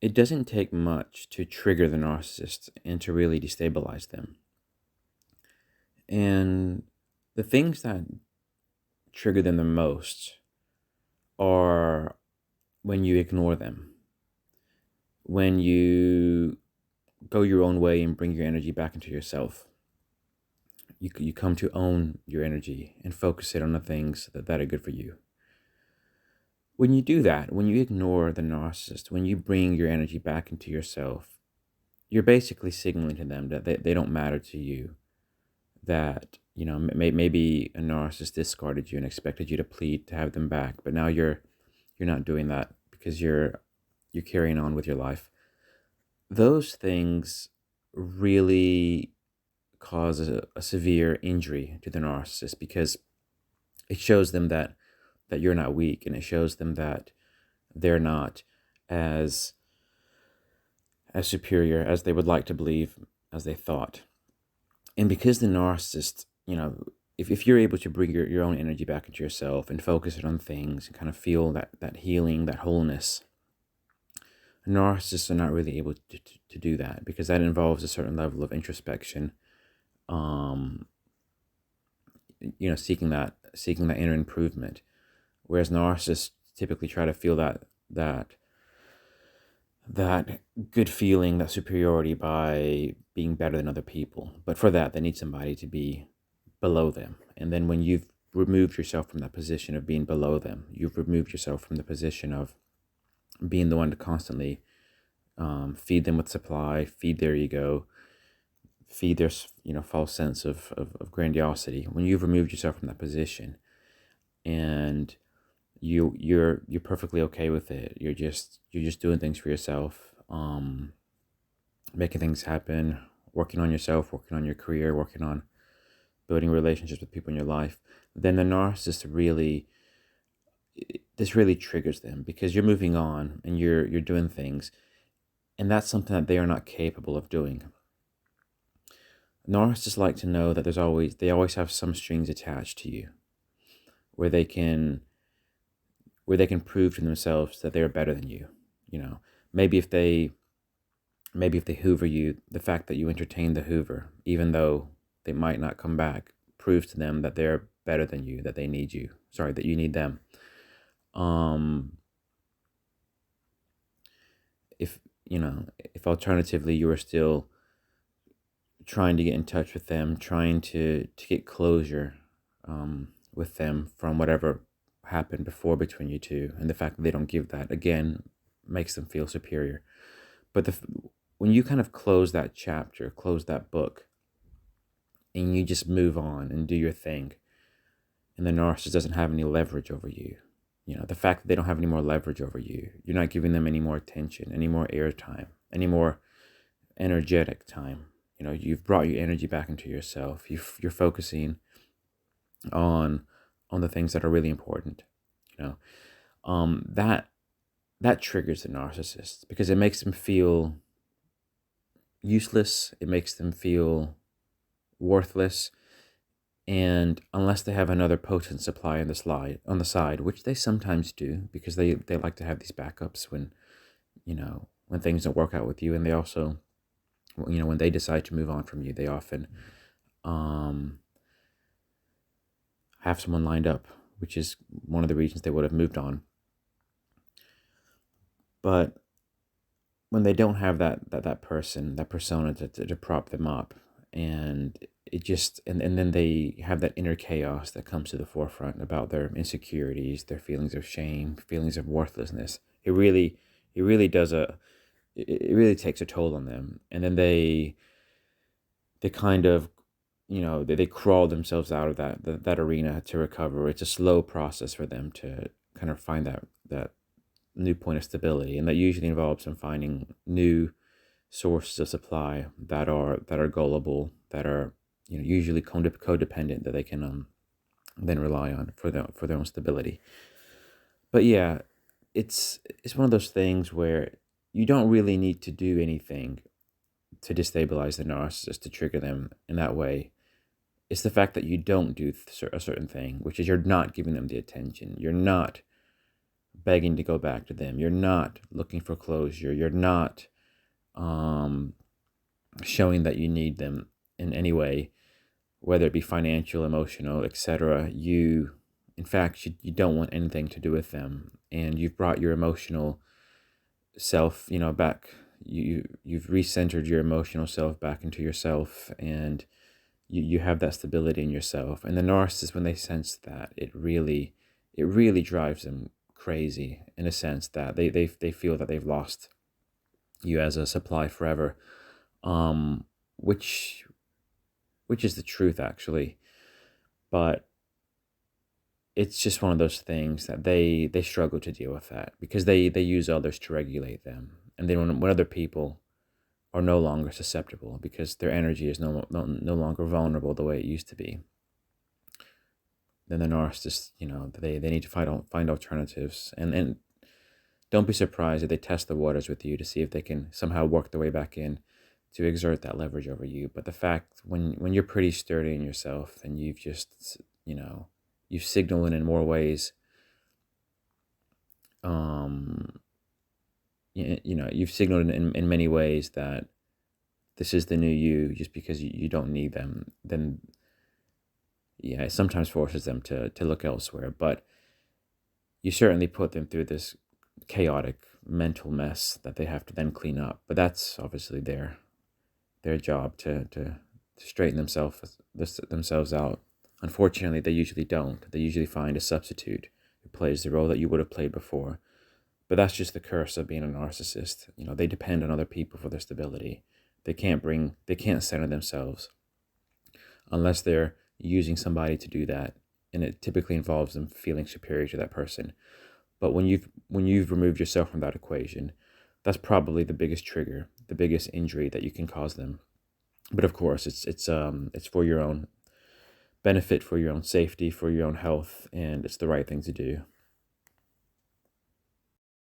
it doesn't take much to trigger the narcissist and to really destabilize them. And the things that trigger them the most are when you ignore them, when you go your own way and bring your energy back into yourself. You come to own your energy and focus it on the things that are good for you. When you do that, when you ignore the narcissist, when you bring your energy back into yourself, you're basically signaling to them that they don't matter to you, that maybe a narcissist discarded you and expected you to plead to have them back, but now you're not doing that because you're carrying on with your life. Those things really cause a severe injury to the narcissist, because it shows them that you're not weak, and it shows them that they're not as superior as they would like to believe, as they thought. And because the narcissist, if you're able to bring your own energy back into yourself and focus it on things and kind of feel that healing, that wholeness, narcissists are not really able to do that, because that involves a certain level of introspection, um, seeking that inner improvement. Whereas narcissists typically try to feel that that good feeling, that superiority, by being better than other people. But for that, they need somebody to be below them. And then when you've removed yourself from that position of being below them, you've removed yourself from the position of being the one to constantly feed them with supply, feed their ego, feed their false sense of grandiosity. When you've removed yourself from that position, and you're perfectly okay with it, you're just doing things for yourself, making things happen, working on yourself, working on your career, working on building relationships with people in your life, then the narcissist this really triggers them, because you're moving on and you're doing things, and that's something that they are not capable of doing. Narcissists like to know that they always have some strings attached to you, where they can prove to themselves that they're better than you. You know, maybe if they hoover you, the fact that you entertain the hoover, even though they might not come back, proves to them that they're better than you, that they need you. Sorry, that you need them. Um, if if alternatively you are still trying to get in touch with them, trying to get closure with them from whatever happened before between you two, and the fact that they don't give that, again, makes them feel superior. But when you kind of close that chapter, close that book, and you just move on and do your thing, and the narcissist doesn't have any leverage over you, the fact that they don't have any more leverage over you, you're not giving them any more attention, any more airtime, any more energetic time. You've brought your energy back into yourself. You're focusing on the things that are really important. You know, that triggers the narcissist, because it makes them feel useless. It makes them feel worthless. And unless they have another potent supply on the side, which they sometimes do, because they like to have these backups when things don't work out with you, and they also, when they decide to move on from you, they often um, have someone lined up, which is one of the reasons they would have moved on. But when they don't have that person, that persona to prop them up, and it just and then they have that inner chaos that comes to the forefront about their insecurities, their feelings of shame, feelings of worthlessness. It really does it really takes a toll on them, and then they kind of they crawl themselves out of that arena to recover. It's a slow process for them to kind of find that new point of stability, and that usually involves them finding new sources of supply that are gullible, that are usually codependent, that they can then rely on for their own stability. But yeah, it's one of those things where you don't really need to do anything to destabilize the narcissist, to trigger them in that way. It's the fact that you don't do a certain thing, which is you're not giving them the attention. You're not begging to go back to them. You're not looking for closure. You're not showing that you need them in any way, whether it be financial, emotional, etc. In fact, you don't want anything to do with them, and you've brought your emotional self, back. You've recentered your emotional self back into yourself, and you have that stability in yourself. And the narcissist, when they sense that, it really drives them crazy, in a sense that they feel that they've lost you as a supply forever, um which is the truth, actually. But it's just one of those things that they struggle to deal with, that because they use others to regulate them. And then when other people are no longer susceptible, because their energy is no longer vulnerable the way it used to be, then the narcissists, they need to find alternatives. And don't be surprised if they test the waters with you to see if they can somehow work their way back in to exert that leverage over you. But the fact, when you're pretty sturdy in yourself, and you've just, you've signaled in more ways, you've signaled in many ways that this is the new you, just because you don't need them, then yeah, it sometimes forces them to look elsewhere. But you certainly put them through this chaotic mental mess that they have to then clean up. But that's obviously their job to straighten themselves out. Unfortunately, they usually don't. They usually find a substitute who plays the role that you would have played before. But that's just the curse of being a narcissist. They depend on other people for their stability. They can't center themselves unless they're using somebody to do that, and it typically involves them feeling superior to that person. But when you've removed yourself from that equation, that's probably the biggest trigger, the biggest injury that you can cause them. But of course, it's for your own benefit, for your own safety, for your own health, and it's the right thing to do.